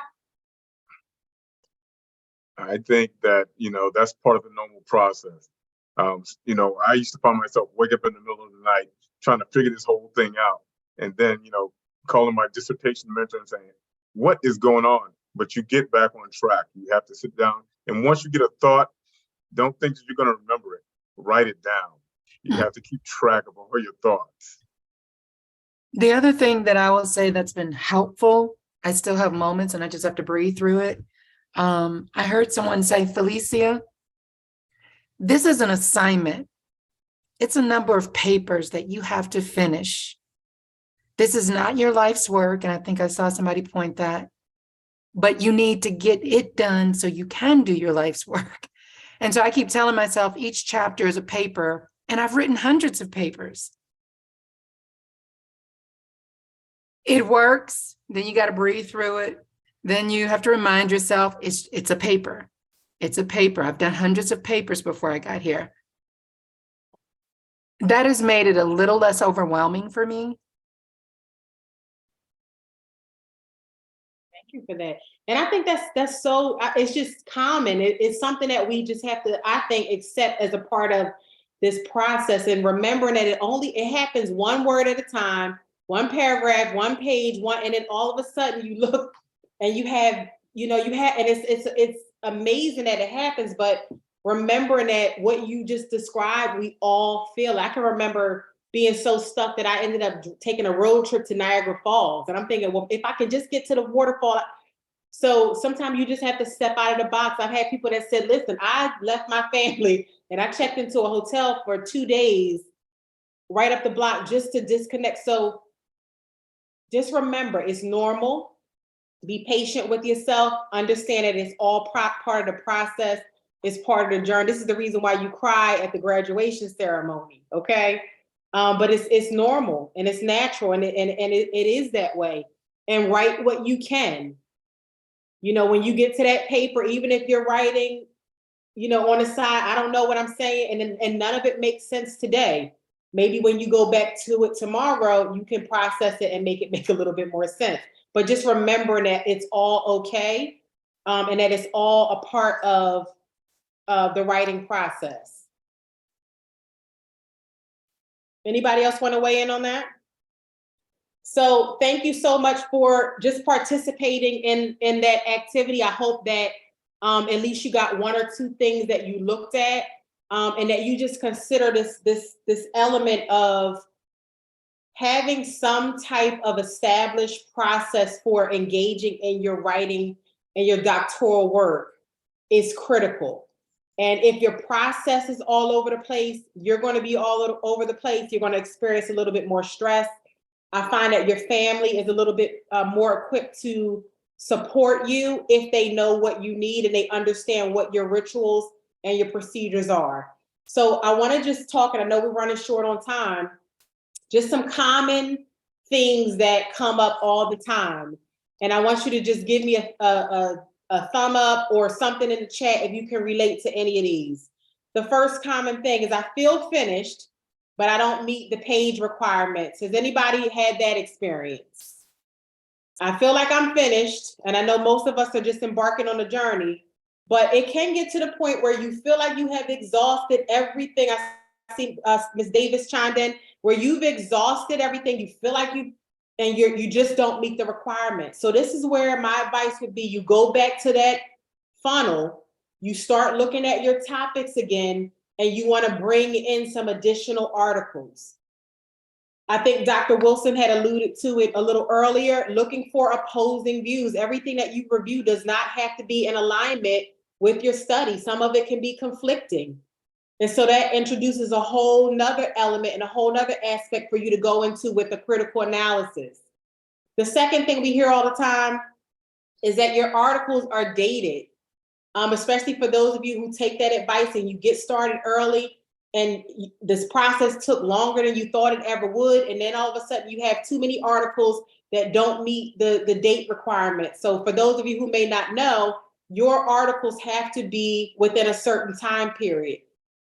I think that, that's part of the normal process. I used to find myself wake up in the middle of the night trying to figure this whole thing out. And then, calling my dissertation mentor and saying, what is going on? But you get back on track. You have to sit down. And once you get a thought, don't think that you're going to remember it. Write it down. You have to keep track of all your thoughts. The other thing that I will say that's been helpful, I still have moments and I just have to breathe through it. I heard someone say, Felicia, this is an assignment. It's a number of papers that you have to finish. This is not your life's work. And I think I saw somebody point that, but you need to get it done so you can do your life's work. And so I keep telling myself each chapter is a paper, and I've written hundreds of papers. It works, then you got to breathe through it. Then you have to remind yourself it's a paper. It's a paper. I've done hundreds of papers before I got here. That has made it a little less overwhelming for me. Thank you for that. And I think that's so, it's just common. It's something that we just have to, I think, accept as a part of this process, and remembering that it happens one word at a time, one paragraph, one page, and then all of a sudden you look and you have, and it's amazing that it happens, but remembering that what you just described, we all feel. I can remember being so stuck that I ended up taking a road trip to Niagara Falls. And I'm thinking, well, if I can just get to the waterfall. So sometimes you just have to step out of the box. I've had people that said, listen, I left my family and I checked into a hotel for 2 days right up the block just to disconnect. So just remember, it's normal. Be patient with yourself. Understand that it's all part of the process. It's part of the journey. This is the reason why you cry at the graduation ceremony, okay? But it's normal and it's natural, and it is that way. And write what you can. When you get to that paper, even if you're writing, on the side, I don't know what I'm saying, and none of it makes sense today. Maybe when you go back to it tomorrow, you can process it and make it make a little bit more sense. But just remembering that it's all okay, and that it's all a part of the writing process. Anybody else want to weigh in on that? So thank you so much for just participating in that activity. I hope that at least you got one or two things that you looked at, and that you just consider this element of having some type of established process for engaging in your writing and your doctoral work is critical. And if your process is all over the place, you're going to be all over the place. You're going to experience a little bit more stress. I find that your family is a little bit more equipped to support you if they know what you need and they understand what your rituals and your procedures are. So I want to just talk, and I know we're running short on time, just some common things that come up all the time. And I want you to just give me a thumb up or something in the chat if you can relate to any of these. The first common thing is I feel finished, but I don't meet the page requirements. Has anybody had that experience? I feel like I'm finished, and I know most of us are just embarking on a journey, but it can get to the point where you feel like you have exhausted everything. I see Ms. Davis chimed in, where you've exhausted everything. You feel like you just don't meet the requirements. So this is where my advice would be: you go back to that funnel, you start looking at your topics again, and you want to bring in some additional articles. I think Dr. Wilson had alluded to it a little earlier, looking for opposing views. Everything that you review does not have to be in alignment with your study. Some of it can be conflicting. And so that introduces a whole nother element and a whole nother aspect for you to go into with the critical analysis. The second thing we hear all the time is that your articles are dated, especially for those of you who take that advice and you get started early and this process took longer than you thought it ever would. And then all of a sudden you have too many articles that don't meet the date requirement. So for those of you who may not know, your articles have to be within a certain time period.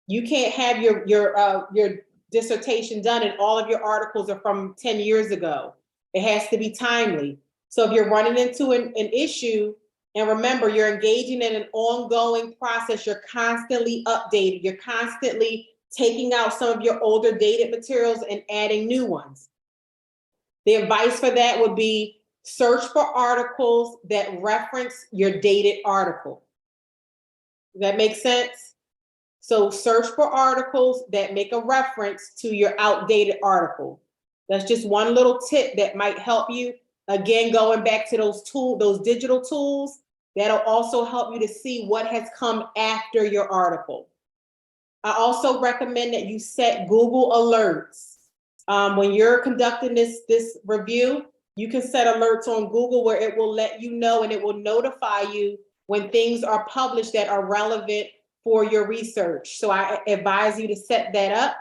You can't have your dissertation done and all of your articles are from 10 years ago. It has to be timely. So if you're running into an issue, and remember, you're engaging in an ongoing process, you're constantly updating, you're constantly taking out some of your older dated materials and adding new ones. The advice for that would be search for articles that reference your dated article. Does that make sense? So search for articles that make a reference to your outdated article. That's just one little tip that might help you. Again, going back to those digital tools, that'll also help you to see what has come after your article. I also recommend that you set Google alerts. When you're conducting this review, you can set alerts on Google where it will let you know and it will notify you when things are published that are relevant for your research. So I advise you to set that up.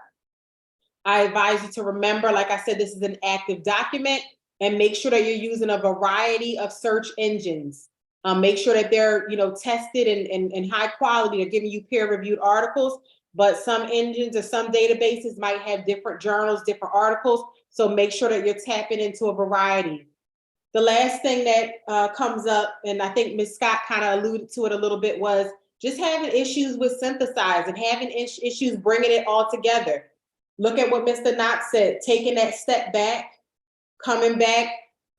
I advise you to remember, like I said, this is an active document, and make sure that you're using a variety of search engines. Make sure that they're tested and high quality. They're giving you peer-reviewed articles, but some engines or some databases might have different journals, different articles. So make sure that you're tapping into a variety. The last thing that comes up, and I think Ms. Scott kind of alluded to it a little bit, was just having issues with synthesize and having issues bringing it all together. Look at what Mr. Knox said, taking that step back, coming back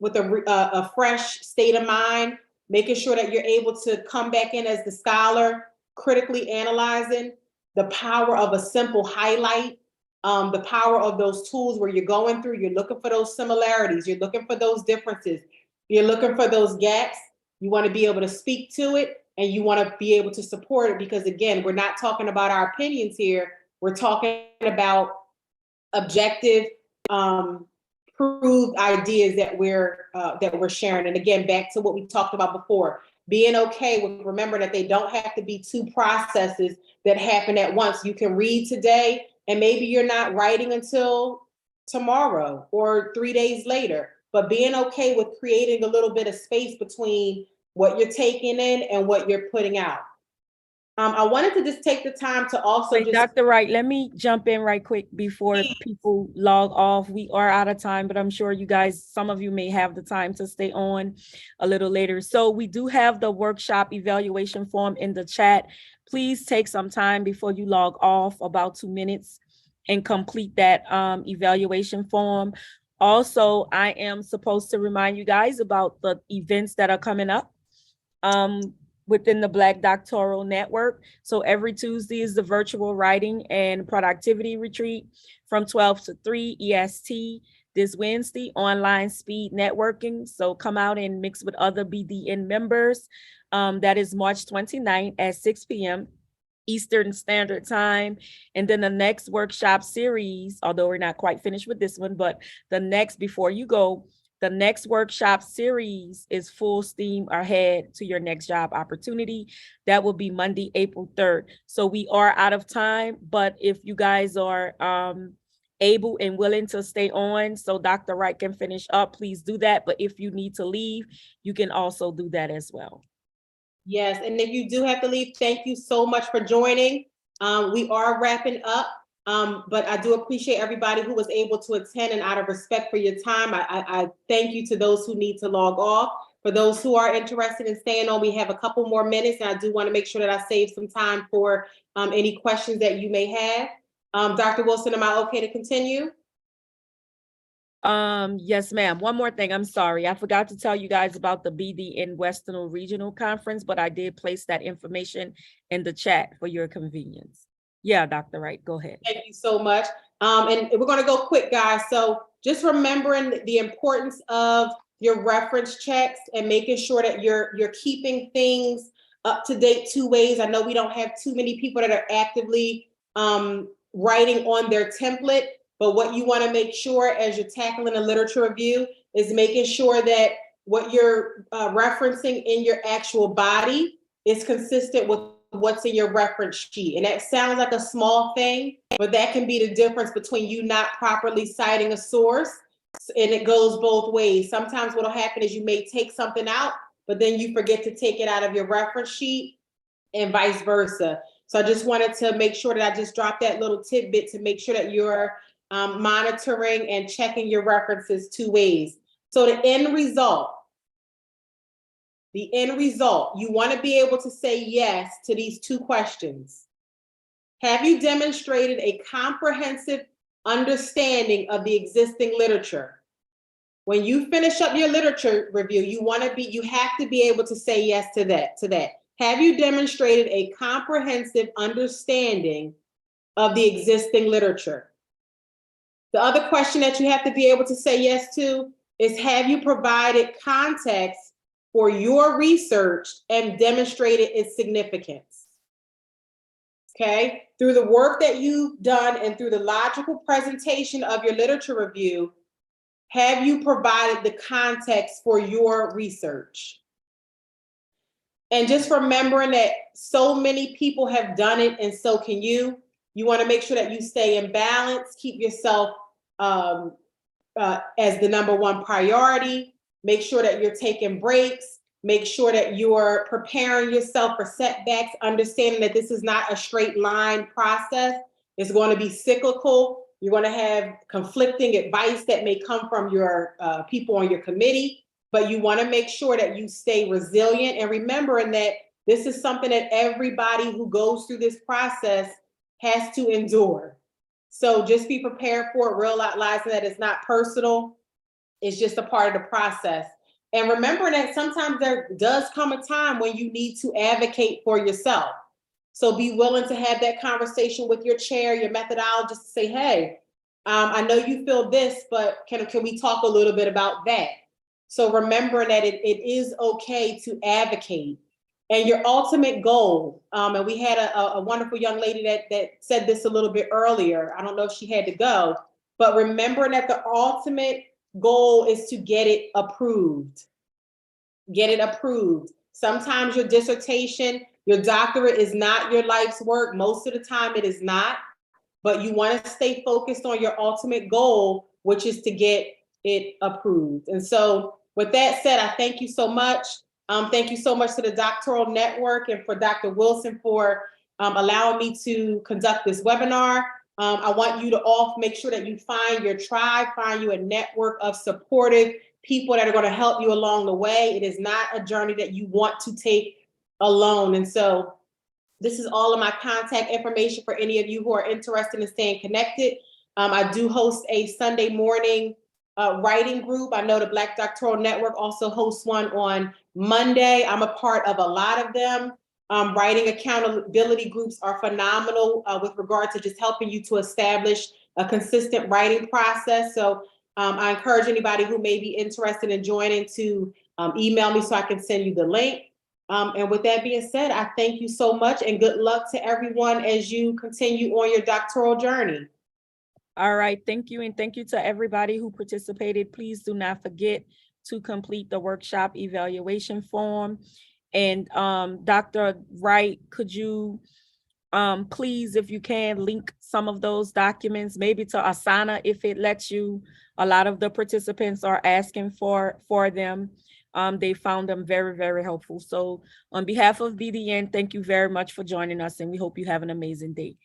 with a fresh state of mind, making sure that you're able to come back in as the scholar, critically analyzing, the power of a simple highlight, the power of those tools where you're going through, you're looking for those similarities, you're looking for those differences, you're looking for those gaps. You want to be able to speak to it and you want to be able to support it, because again, we're not talking about our opinions here. We're talking about objective, proved ideas that we're sharing. And again, back to what we talked about before, being okay with remembering that they don't have to be two processes that happen at once. You can read today and maybe you're not writing until tomorrow or 3 days later, but being okay with creating a little bit of space between what you're taking in and what you're putting out. I wanted to just take the time to also Wait, Dr. Wright, let me jump in right quick before people log off. We are out of time, but I'm sure you guys, some of you may have the time to stay on a little later. So we do have the workshop evaluation form in the chat. Please take some time before you log off, about 2 minutes, and complete that evaluation form. Also, I am supposed to remind you guys about the events that are coming up within the Black Doctoral Network. So every Tuesday is the virtual writing and productivity retreat from 12 to 3 EST. This Wednesday, online speed networking. So come out and mix with other BDN members. That is March 29th at 6 p.m. Eastern Standard Time. And then the next workshop series, although we're not quite finished with this one, but the next, before you go, the next workshop series is full steam ahead to your next job opportunity. That will be Monday, April 3rd. So we are out of time, but if you guys are able and willing to stay on so Dr. Wright can finish up, please do that. But if you need to leave, you can also do that as well. Yes, and if you do have to leave, thank you so much for joining. We are wrapping up, but I do appreciate everybody who was able to attend, and out of respect for your time, I thank you to those who need to log off. For those who are interested in staying on, we have a couple more minutes, and I do want to make sure that I save some time for any questions that you may have. Dr. Wilson, am I okay to continue? Yes, ma'am. One more thing. I'm sorry. I forgot to tell you guys about the BDN Western Regional Conference, but I did place that information in the chat for your convenience. Yeah, Dr. Wright, go ahead. Thank you so much. And we're going to go quick, guys. So just remembering the importance of your reference checks and making sure that you're keeping things up to date 2 ways. I know we don't have too many people that are actively writing on their template, but what you want to make sure as you're tackling a literature review is making sure that what you're referencing in your actual body is consistent with what's in your reference sheet. And that sounds like a small thing, but that can be the difference between you not properly citing a source, and it goes both ways. Sometimes what'll happen is you may take something out, but then you forget to take it out of your reference sheet, and vice versa. So I just wanted to make sure that I just dropped that little tidbit to make sure that you're monitoring and checking your references 2 ways. So the end result, you want to be able to say yes to these 2 questions. Have you demonstrated a comprehensive understanding of the existing literature? When you finish up your literature review, you have to be able to say yes to that. Have you demonstrated a comprehensive understanding of the existing literature? The other question that you have to be able to say yes to is, have you provided context for your research and demonstrated its significance? Okay, through the work that you've done and through the logical presentation of your literature review, have you provided the context for your research? And just remembering that so many people have done it and so can you. You want to make sure that you stay in balance, keep yourself as the number 1 priority. Make sure that you're taking breaks. Make sure that you're preparing yourself for setbacks, understanding that this is not a straight line process. It's going to be cyclical. You're going to have conflicting advice that may come from your people on your committee, but you want to make sure that you stay resilient and remembering that this is something that everybody who goes through this process has to endure. So just be prepared for it, realizing that it's not personal. It's just a part of the process. And remember that sometimes there does come a time when you need to advocate for yourself. So be willing to have that conversation with your chair, your methodologist, to say, hey, I know you feel this, but can we talk a little bit about that? So remember that it is okay to advocate. And your ultimate goal, and we had a wonderful young lady that said this a little bit earlier. I don't know if she had to go, but remember that the ultimate goal is to get it approved. Get it approved. Sometimes your dissertation, your doctorate is not your life's work. Most of the time it is not, but you want to stay focused on your ultimate goal, which is to get it approved. And so with that said, I thank you so much. Thank you so much to the Doctoral Network and for Dr. Wilson for allowing me to conduct this webinar. I want you to all make sure that you find your tribe, find you a network of supportive people that are going to help you along the way. It is not a journey that you want to take alone. And so this is all of my contact information for any of you who are interested in staying connected. I do host a Sunday morning writing group. I know the Black Doctoral Network also hosts one on Monday. I'm a part of a lot of them. Writing accountability groups are phenomenal with regard to just helping you to establish a consistent writing process. So I encourage anybody who may be interested in joining to email me so I can send you the link. And with that being said, I thank you so much and good luck to everyone as you continue on your doctoral journey. All right, thank you. And thank you to everybody who participated. Please do not forget to complete the workshop evaluation form. And Dr. Wright, could you please, if you can, link some of those documents, maybe to Asana if it lets you. A lot of the participants are asking for them. They found them very, very helpful. So on behalf of BDN, thank you very much for joining us, and we hope you have an amazing day.